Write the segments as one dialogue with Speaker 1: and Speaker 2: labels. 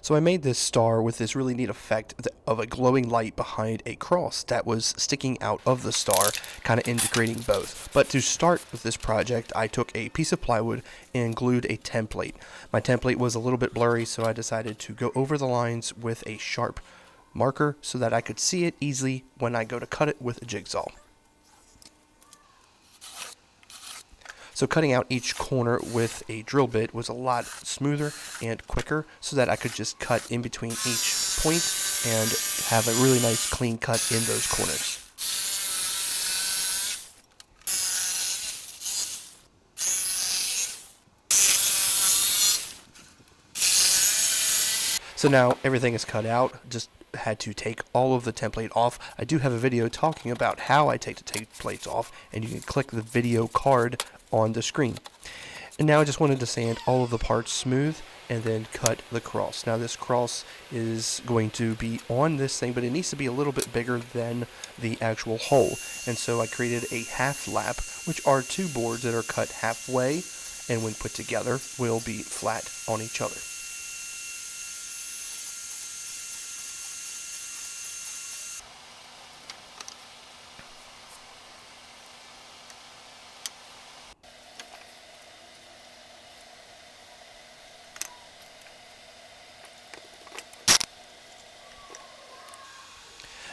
Speaker 1: So I made this star with this really neat effect of a glowing light behind a cross that was sticking out of the star, kind of integrating both. But to start with this project, I took a piece of plywood and glued a template. My template was a little bit blurry, so I decided to go over the lines with a sharp marker so that I could see it easily when I go to cut it with a jigsaw. So cutting out each corner with a drill bit was a lot smoother and quicker so that I could just cut in between each point and have a really nice clean cut in those corners. So now everything is cut out, just had to take all of the template off. I do have a video talking about how I take the templates off, and you can click the video card on the screen. And now I just wanted to sand all of the parts smooth and then cut the cross. Now this cross is going to be on this thing, but it needs to be a little bit bigger than the actual hole. And so I created a half lap, which are two boards that are cut halfway, and when put together will be flat on each other.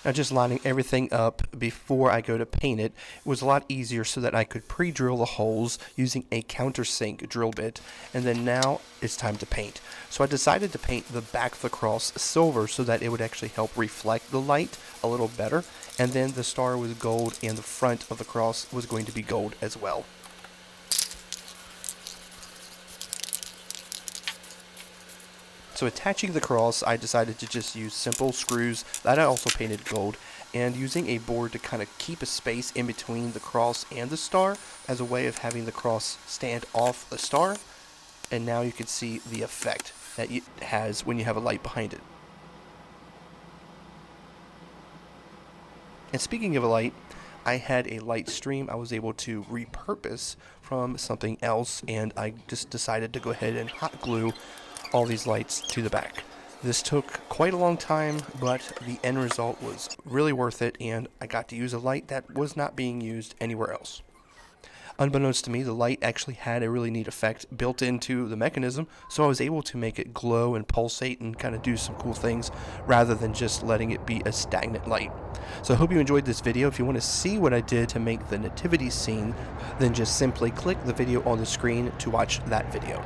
Speaker 1: Now just lining everything up before I go to paint it was a lot easier so that I could pre-drill the holes using a countersink drill bit, and then now it's time to paint. So I decided to paint the back of the cross silver so that it would actually help reflect the light a little better, and then the star was gold and the front of the cross was going to be gold as well. So attaching the cross, I decided to just use simple screws that I also painted gold, and using a board to kind of keep a space in between the cross and the star as a way of having the cross stand off the star. And now you can see the effect that it has when you have a light behind it. And speaking of a light, I had a light stream I was able to repurpose from something else, and I just decided to go ahead and hot glue all these lights to the back. This took quite a long time, but the end result was really worth it, and I got to use a light that was not being used anywhere else. Unbeknownst to me, the light actually had a really neat effect built into the mechanism, so I was able to make it glow and pulsate and kind of do some cool things rather than just letting it be a stagnant light. So I hope you enjoyed this video. If you want to see what I did to make the nativity scene, then just simply click the video on the screen to watch that video.